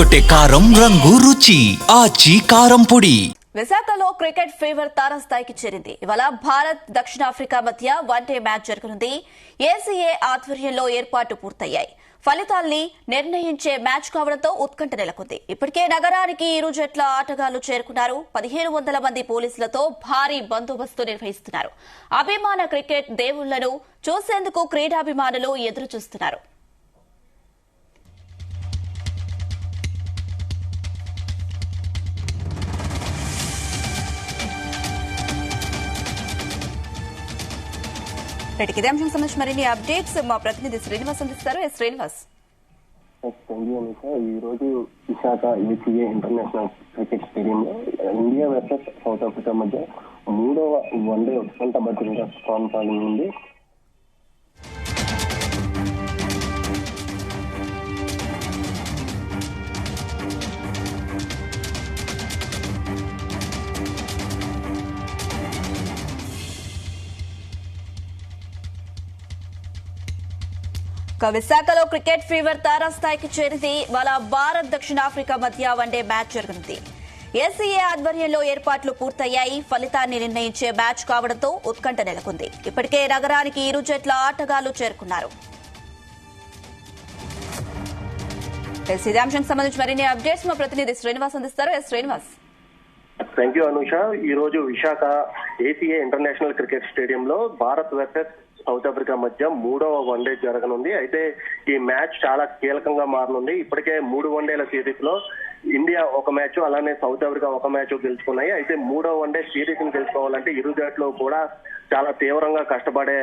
అదరగొట్టే కారం రంగు రుచి ఆచి కారం పొడి. విశాఖలో క్రికెట్ ఫీవర్ తారస్థాయికి చేరింది. ఇవాళ భారత్ దక్షిణాఫ్రికా మధ్య వన్డే మ్యాచ్ జరగనుంది. ఏసీఏ ఆధ్వర్యంలో ఏర్పాట్లు పూర్తయ్యాయి. ఫలితాల్ని నిర్ణయించే మ్యాచ్ కావడంతో ఉత్కంఠ నెలకొంది. ఇప్పటికే నగరానికి ఇరు జట్ల ఆటగాళ్లు చేరుకున్నారు. 1500 మంది పోలీసులతో భారీ బందోబస్తు నిర్వహిస్తున్నారు. అభిమాన క్రికెట్ దేవుళ్లను చూసేందుకు క్రీడాభిమానులు ఎదురుచూస్తున్నారు. ఇదే అంశం సంబంధించి మరిన్ని అప్డేట్స్ మా ప్రతినిధి శ్రీనివాస్ అందిస్తారు. శ్రీనివాస్, ఈ రోజు విశాఖ ఏసీఏ ఇంటర్నేషనల్ క్రికెట్ స్టేడియంలో ఇండియా వర్సెస్ సౌత్ ఆఫ్రికా మధ్య 3వ వన్డే ఉత్కంఠ భద్రంగా కొనసాగింది. విశాఖలో క్రికెట్ ఫీవర్ తారాస్థాయికి చేరింది. వాళ్ళ భారత్ దక్షిణాఫ్రికా మధ్య వన్డే మ్యాచ్ జరగనుంది. ఏసీఏ ఆధ్వర్యంలో ఏర్పాట్లు పూర్తయ్యాయి. ఫలితాన్ని నిర్ణయించే మ్యాచ్ కావడంతో ఉత్కంఠ నెలకొంది. ఇప్పటికే నగరానికి ఇరు జట్ల ఆటగాళ్లు చేరుకున్నారు. ఇదే అంశానికి సంబంధించి మరిన్ని అప్డేట్స్ మా ప్రతినిధి శ్రీనివాస్ అందిస్తారు. Srinivas, thank you Anusha. ఈ రోజు విశాఖ ఏసీఏ ఇంటర్నేషనల్ క్రికెట్ స్టేడియంలో భారత్ వర్సెస్ సౌత్ ఆఫ్రికా మధ్య 3వ వన్డే జరగనుంది. అయితే ఈ మ్యాచ్ చాలా కీలకంగా మారనుంది. ఇప్పటికే 3 వన్డేల సిరీస్ లో ఇండియా ఒక మ్యాచ్, అలానే సౌత్ ఆఫ్రికా ఒక మ్యాచ్ గెలుచుకున్నాయి. అయితే 3వ వన్డే సిరీస్ ని గెలుచుకోవాలంటే ఇరు జట్లు కూడా చాలా తీవ్రంగా కష్టపడే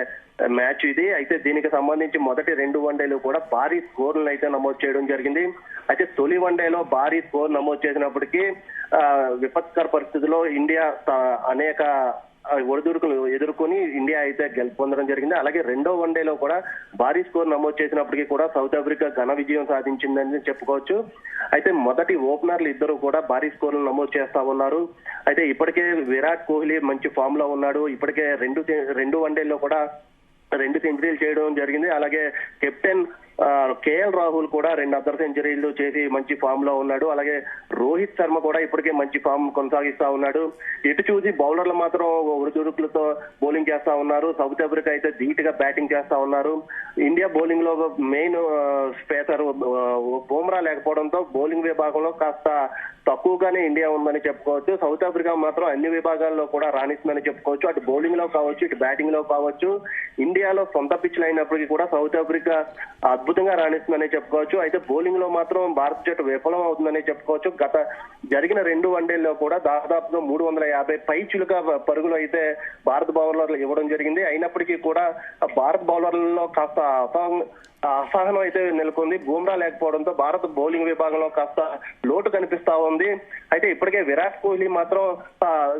మ్యాచ్ ఇది. అయితే దీనికి సంబంధించి మొదటి 2 వన్డేలు కూడా భారీ స్కోర్లను అయితే నమోదు చేయడం జరిగింది. అయితే తొలి వన్డేలో భారీ స్కోర్ నమోదు చేసినప్పటికీ విపత్కర పరిస్థితుల్లో ఇండియా అనేక ఒడిదుడుకులు ఎదుర్కొని ఇండియా అయితే గెలుపొందడం జరిగింది. అలాగే 2వ వన్డేలో కూడా భారీ స్కోర్ నమోదు చేసినప్పటికీ కూడా సౌత్ ఆఫ్రికా ఘన విజయం సాధించిందని చెప్పుకోవచ్చు. అయితే మొదటి ఓపెనర్లు ఇద్దరు కూడా భారీ స్కోర్లు నమోదు చేస్తా ఉన్నారు. అయితే ఇప్పటికే విరాట్ కోహ్లీ మంచి ఫామ్ లో ఉన్నాడు. ఇప్పటికే రెండు వన్డేల్లో కూడా 2 సెంచరీలు చేయడం జరిగింది. అలాగే కెప్టెన్ కేఎల్ రాహుల్ కూడా 2 అర్ధ సెంచరీలు చేసి మంచి ఫామ్ లో ఉన్నాడు. అలాగే రోహిత్ శర్మ కూడా ఇప్పటికే మంచి ఫామ్ కొనసాగిస్తా ఉన్నాడు. ఇటు చూసి బౌలర్లు మాత్రం ఒడిదుడుకులతో బౌలింగ్ చేస్తా ఉన్నారు. సౌత్ ఆఫ్రికా అయితే ధీటుగా బ్యాటింగ్ చేస్తా ఉన్నారు. ఇండియా బౌలింగ్ లో మెయిన్ స్పేసర్ బుమ్రా లేకపోవడంతో బౌలింగ్ విభాగంలో కాస్త తక్కువగానే ఇండియా ఉందని చెప్పుకోవచ్చు. సౌత్ ఆఫ్రికా మాత్రం అన్ని విభాగాల్లో కూడా రాణిస్తుందని చెప్పుకోవచ్చు. అటు బౌలింగ్ లో కావచ్చు, ఇటు బ్యాటింగ్ లో కావచ్చు. ఇండియాలో సొంత పిచ్లు అయినప్పటికీ కూడా సౌత్ ఆఫ్రికా అద్భుతంగా రాణిస్తుందని చెప్పుకోవచ్చు. అయితే బౌలింగ్ లో మాత్రం భారత జట్టు విఫలం అవుతుందని చెప్పుకోవచ్చు. గత జరిగిన 2 వన్డేల్లో కూడా దాదాపుగా 350 పైచులుగా పరుగులు అయితే భారత బౌలర్లు ఇవ్వడం జరిగింది. అయినప్పటికీ కూడా భారత బౌలర్లలో కాస్త అసహనం అయితే నెలకొంది. బుమ్రా లేకపోవడంతో భారత బౌలింగ్ విభాగంలో కాస్త లోటు కనిపిస్తా ఉంది. అయితే ఇప్పటికే విరాట్ కోహ్లీ మాత్రం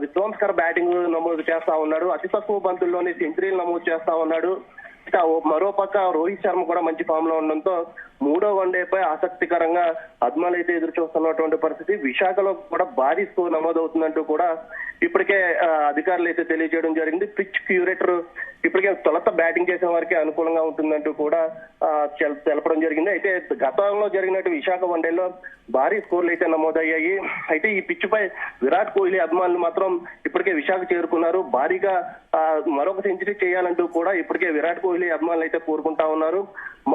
విధ్వంసకర బ్యాటింగ్ నమోదు చేస్తా ఉన్నాడు. అతి తక్కువ బంతుల్లోనే సెంచరీలు నమోదు చేస్తా ఉన్నాడు. మరోపక్క రోహిత్ శర్మ కూడా మంచి ఫామ్ లో ఉండడంతో 3వ వన్డేపై ఆసక్తికరంగా అభిమానులు అయితే ఎదురు చూస్తున్నటువంటి పరిస్థితి. విశాఖలో కూడా భారీ స్కోర్ నమోదవుతుందంటూ కూడా ఇప్పటికే అధికారులు అయితే తెలియజేయడం జరిగింది. పిచ్ క్యూరేటర్ ఇప్పటికే తొలత బ్యాటింగ్ చేసే వారికి అనుకూలంగా ఉంటుందంటూ కూడా తెలపడం జరిగింది. అయితే గతంలో జరిగినట్టు విశాఖ వన్డేలో భారీ స్కోర్లు అయితే నమోదయ్యాయి. అయితే ఈ పిచ్ పై విరాట్ కోహ్లీ అభిమానులు మాత్రం ఇప్పటికే విశాఖ చేరుకున్నారు. భారీగా మరొక సెంచరీ చేయాలంటూ కూడా ఇప్పటికే విరాట్ కోహ్లీ అభిమానులు అయితే కోరుకుంటా ఉన్నారు.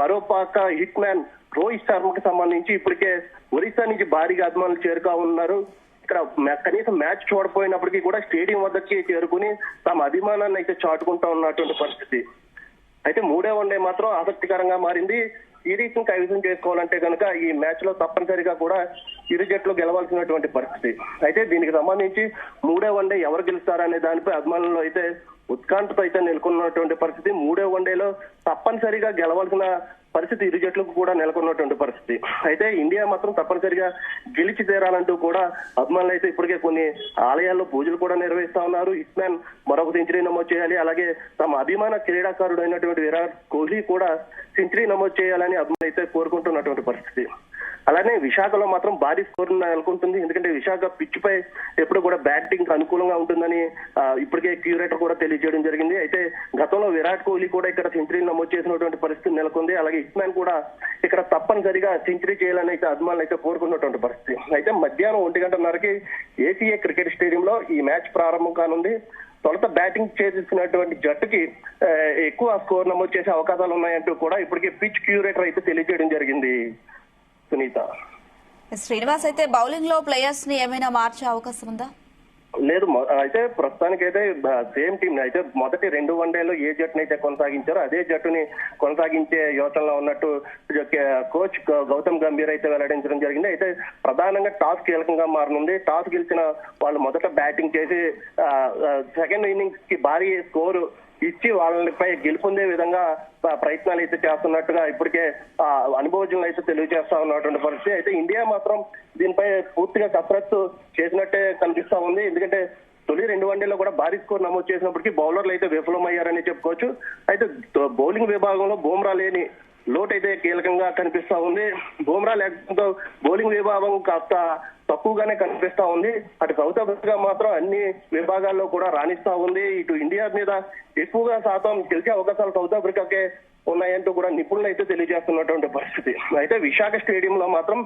మరోపక్క హిట్ మ్యాన్ రోహిత్ శర్మకి సంబంధించి ఇప్పటికే ఒరిస్సా నుంచి భారీగా అభిమానులు చేరుకా ఉన్నారు. ఇక్కడ కనీసం మ్యాచ్ చూడపోయినప్పటికీ కూడా స్టేడియం వద్దకి చేరుకుని తమ అభిమానాన్ని అయితే చాటుకుంటా ఉన్నటువంటి పరిస్థితి. అయితే 3వ వన్డే మాత్రం ఆసక్తికరంగా మారింది. సిరీస్ ను కైవసం చేసుకోవాలంటే కనుక ఈ మ్యాచ్ లో తప్పనిసరిగా కూడా ఇరు జట్లు గెలవాల్సినటువంటి పరిస్థితి. అయితే దీనికి సంబంధించి 3వ వన్డే ఎవరు గెలుస్తారనే దానిపై అభిమానులు అయితే ఉత్కంఠతో అయితే నెలకొన్నటువంటి పరిస్థితి. 3వ వన్డేలో తప్పనిసరిగా గెలవాల్సిన పరిస్థితి ఇరు జట్లకు కూడా నెలకొన్నటువంటి పరిస్థితి. అయితే ఇండియా మాత్డు తప్పనిసరిగా గెలిచి తీరాలంటూ కూడా అభిమానులు అయితే ఇప్పటికే కొన్ని ఆలయాల్లో పూజలు కూడా నిర్వహిస్తా ఉన్నారు. హిట్ మ్యాన్ మరొక సెంచరీ నమోదు చేయాలి, అలాగే తమ అభిమాన క్రీడాకారుడు అయినటువంటి విరాట్ కోహ్లీ కూడా సెంచరీ నమోదు చేయాలని అభిమానులు అయితే కోరుకుంటున్నటువంటి పరిస్థితి. అలానే విశాఖలో మాత్రం భారీ స్కోర్ నెలకొంటుంది. ఎందుకంటే విశాఖ పిచ్ పై ఎప్పుడు కూడా బ్యాటింగ్ అనుకూలంగా ఉంటుందని ఇప్పటికే క్యూరేటర్ కూడా తెలియజేయడం జరిగింది. అయితే గతంలో విరాట్ కోహ్లీ కూడా ఇక్కడ సెంచరీలు నమోదు చేసినటువంటి పరిస్థితి నెలకొంది. అలాగే ఇస్మాన్ కూడా ఇక్కడ తప్పనిసరిగా సెంచరీ చేయాలని అయితే అభిమానులు అయితే కోరుకున్నటువంటి పరిస్థితి. అయితే మధ్యాహ్నం 1:30కి ఏసీఏ క్రికెట్ స్టేడియంలో ఈ మ్యాచ్ ప్రారంభం కానుంది. తొలుత బ్యాటింగ్ చేస్తున్నటువంటి జట్టుకి ఎక్కువ స్కోర్ నమోదు చేసే అవకాశాలు ఉన్నాయంటూ కూడా ఇప్పటికే పిచ్ క్యూరేటర్ అయితే తెలియజేయడం జరిగింది. సునీత, శ్రీనివాస్, అయితే బౌలింగ్ లో ప్లేయర్స్ ని ఏమైనా మార్చే అవకాశం ఉందా? లేదు, అయితే ప్రస్తుతానికైతే సేమ్ టీం అయితే మొదటి 2 వన్డేలు ఏ జట్టుని అయితే కొనసాగించారో అదే జట్టుని కొనసాగించే యోచనలో ఉన్నట్టు కోచ్ గౌతమ్ గంభీర్ అయితే వెల్లడించడం జరిగింది. అయితే ప్రధానంగా టాస్ కీలకంగా మారనుంది. టాస్ గెలిచిన వాళ్ళు మొదట బ్యాటింగ్ చేసి సెకండ్ ఇన్నింగ్స్ కి భారీ స్కోరు ఇచ్చి వాళ్ళపై గెలుపొందే విధంగా ప్రయత్నాలు అయితే చేస్తున్నట్టుగా ఇప్పటికే అనుభవజ్ఞులు అయితే తెలియజేస్తా ఉన్నటువంటి పరిస్థితి. అయితే ఇండియా మాత్రం దీనిపై పూర్తిగా కసరత్తు చేసినట్టే కనిపిస్తా ఉంది. ఎందుకంటే తొలి 2 వన్డేలో కూడా భారీ స్కోర్ నమోదు చేసినప్పటికీ బౌలర్లు అయితే విఫలమయ్యారని చెప్పుకోవచ్చు. అయితే బౌలింగ్ విభాగంలో బుమ్రా లేని లోటు అయితే కీలకంగా కనిపిస్తా ఉంది. బుమ్రా లేకపోతే బౌలింగ్ విభాగం కాస్త తక్కువగానే కనిపిస్తా ఉంది. అటు సౌత్ ఆఫ్రికా మాత్రం అన్ని విభాగాల్లో కూడా రాణిస్తా ఉంది. ఇటు ఇండియా మీద ఎక్కువగా శాతం గెలిచే అవకాశాలు సౌత్ ఆఫ్రికాకే ఉన్నాయంటూ కూడా నిపుణులు అయితే తెలియజేస్తున్నటువంటి పరిస్థితి. అయితే విశాఖ స్టేడియంలో మాత్రం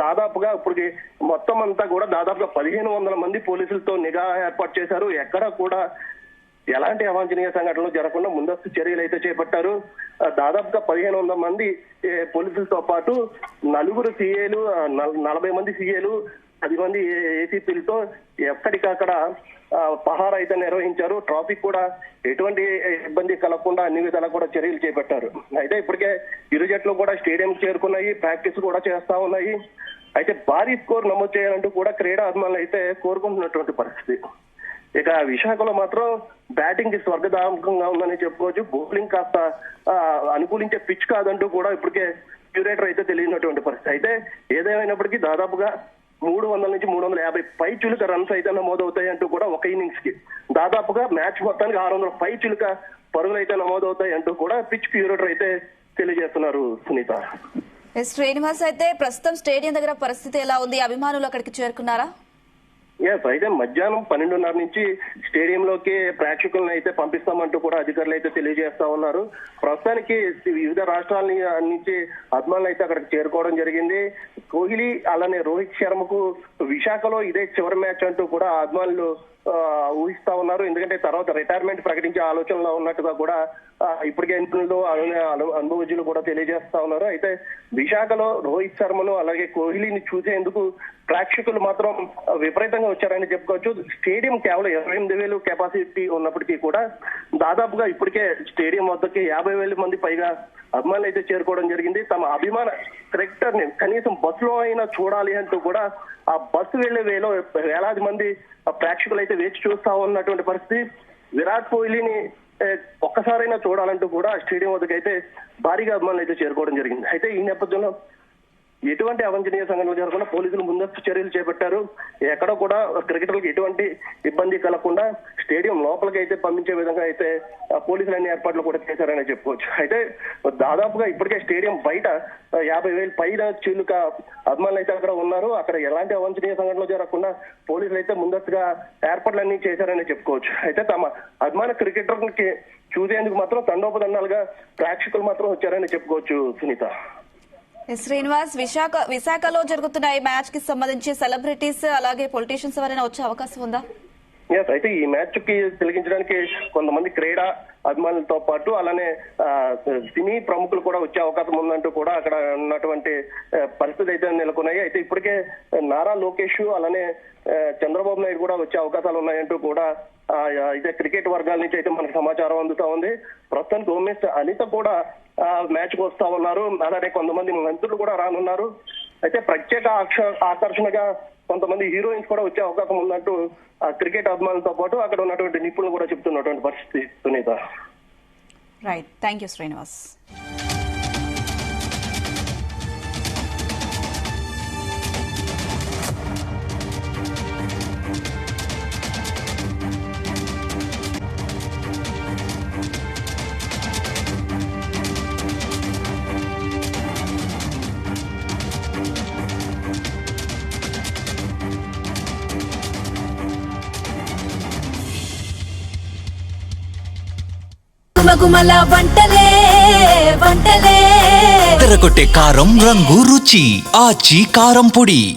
దాదాపుగా ఇప్పుడు మొత్తం అంతా కూడా దాదాపుగా 1500 మంది పోలీసులతో నిఘా ఏర్పాటు చేశారు. ఎక్కడ కూడా ఎలాంటి అవాంఛనీయ సంఘటనలు జరగకుండా ముందస్తు చర్యలు అయితే చేపట్టారు. దాదాపుగా 1500 మంది పోలీసులతో పాటు 4 సీఏలు, 40 మంది సీఏలు, 10 మంది ఏసీపీలతో ఎక్కడికక్కడ పహారా అయితే నిర్వహించారు. ట్రాఫిక్ కూడా ఎటువంటి ఇబ్బంది కలగకుండా అన్ని విధాలా కూడా చర్యలు చేపట్టారు. అయితే ఇప్పటికే ఇరు జట్లు కూడా స్టేడియం చేరుకున్నాయి, ప్రాక్టీస్ కూడా చేస్తా ఉన్నాయి. అయితే భారీ స్కోర్ నమోదు చేయాలంటూ కూడా క్రీడా అభిమానులు అయితే కోరుకుంటున్నటువంటి పరిస్థితి. ఇక విశాఖలో మాత్రం బ్యాటింగ్ కి స్వర్గదాయకంగా ఉందని చెప్పుకోవచ్చు. బౌలింగ్ కాస్త అనుకూలించే పిచ్ కాదంటూ కూడా ఇప్పటికే క్యూరేటర్ అయితే తెలియనటువంటి పరిస్థితి. అయితే ఏదేమైనప్పటికీ దాదాపుగా 300 నుంచి 350 పై చిలుక రన్స్ అయితే నమోదవుతాయి అంటూ కూడా ఒక ఇన్నింగ్స్ కి దాదాపుగా మ్యాచ్ మొత్తానికి 600 పై చిలుక పరుగులు అయితే నమోదవుతాయి అంటూ కూడా పిచ్ క్యూరేటర్ అయితే తెలియజేస్తున్నారు. సునీత, శ్రీనివాస్, అయితే ప్రస్తుతం స్టేడియం దగ్గర పరిస్థితి ఎలా ఉంది? అభిమానులు అక్కడికి చేరుకున్నారా? అయితే మధ్యాహ్నం 12:30 నుంచి స్టేడియంలోకి ప్రేక్షకులను అయితే పంపిస్తామంటూ కూడా అధికారులు అయితే తెలియజేస్తా ఉన్నారు. ప్రస్తుతానికి వివిధ రాష్ట్రాల నుంచి అభిమానులు అయితే అక్కడికి చేరుకోవడం జరిగింది. కోహ్లీ అలానే రోహిత్ శర్మకు విశాఖలో ఇదే చివరి మ్యాచ్ అంటూ కూడా అభిమానులు ఊహిస్తా ఉన్నారు. ఎందుకంటే తర్వాత రిటైర్మెంట్ ప్రకటించే ఆలోచనలో ఉన్నట్టుగా కూడా ఇప్పటికే నిపుణులు అనుభవజ్ఞులు కూడా తెలియజేస్తా ఉన్నారు. అయితే విశాఖలో రోహిత్ శర్మను అలాగే కోహ్లీని చూసేందుకు ప్రేక్షకులు మాత్రం విపరీతంగా వచ్చారని చెప్పుకోవచ్చు. స్టేడియం కేవలం 28,000 కెపాసిటీ ఉన్నప్పటికీ కూడా దాదాపుగా ఇప్పటికే స్టేడియం వద్దకి 50,000 మంది పైగా అభిమానులు అయితే చేరుకోవడం జరిగింది. తమ అభిమాన క్రికెటర్ ని కనీసం బస్సులో అయినా చూడాలి అంటూ కూడా ఆ బస్సు వెళ్లే వేలాది మంది ప్రేక్షకులు అయితే వేచి చూస్తా ఉన్నటువంటి పరిస్థితి. విరాట్ కోహ్లీని ఒక్కసారైనా చూడాలంటూ కూడా స్టేడియం వద్దకు అయితే భారీగా అభిమానులు అయితే చేరుకోవడం జరిగింది. అయితే ఈ నేపథ్యంలో ఎటువంటి అవాంఛనీయ సంఘటనలు జరగకుండా పోలీసులు ముందస్తు చర్యలు చేపట్టారు. ఎక్కడ కూడా క్రికెటర్లకు ఎటువంటి ఇబ్బంది కలగకుండా స్టేడియం లోపలికి అయితే పంపించే విధంగా అయితే పోలీసులు అన్ని ఏర్పాట్లు కూడా చేశారని చెప్పుకోవచ్చు. అయితే దాదాపుగా ఇప్పటికే స్టేడియం బయట 50,000 పైన చిలుక అభిమానులు అయితే అక్కడ ఉన్నారు. అక్కడ ఎలాంటి అవాంఛనీయ సంఘటనలు జరగకుండా పోలీసులు అయితే ముందస్తుగా ఏర్పాట్లన్నీ చేశారని చెప్పుకోవచ్చు. అయితే తమ అభిమాన క్రికెటర్కి చూసేందుకు మాత్రం తండోపతండాలుగా ప్రేక్షకులు మాత్రం వచ్చారని చెప్పుకోవచ్చు. సునీత, శ్రీనివాస్, విశాఖలో జరుగుతున్న ఈ మ్యాచ్ కి సంబంధించి సెలబ్రిటీస్ అలాగే పొలిటీషియన్స్ ఎవరైనా వచ్చే అవకాశం ఉందా? అయితే ఈ మ్యాచ్ కి తిలకించడానికి కొంతమంది క్రీడా అభిమానులతో పాటు అలానే సినీ ప్రముఖులు కూడా వచ్చే అవకాశం ఉందంటూ కూడా అక్కడ ఉన్నటువంటి పరిస్థితి అయితే నెలకొన్నాయి. అయితే ఇప్పటికే నారా లోకేష్ అలానే చంద్రబాబు నాయుడు కూడా వచ్చే అవకాశాలు ఉన్నాయంటూ కూడా అయితే క్రికెట్ వర్గాల నుంచి అయితే మనకు సమాచారం అందుతా ఉంది. ప్రస్తుతానికి హోమ్ మినిస్టర్ అనిత కూడా మ్యాచ్ కు వస్తా ఉన్నారు. అలానే కొంతమంది మంత్రులు కూడా రానున్నారు. అయితే ప్రత్యేక ఆకర్షణగా కొంతమంది హీరోయిన్స్ కూడా వచ్చే అవకాశం ఉందంటూ క్రికెట్ అభిమానులతో పాటు అక్కడ ఉన్నటువంటి నిపుణులు కూడా చెప్తున్నటువంటి పరిస్థితి. Sunitha, right, thank you Srinivas. దిగుమల వంటలే వంటలే తెరకొట్టే కారం రంగు రుచి ఆచి కారం పొడి.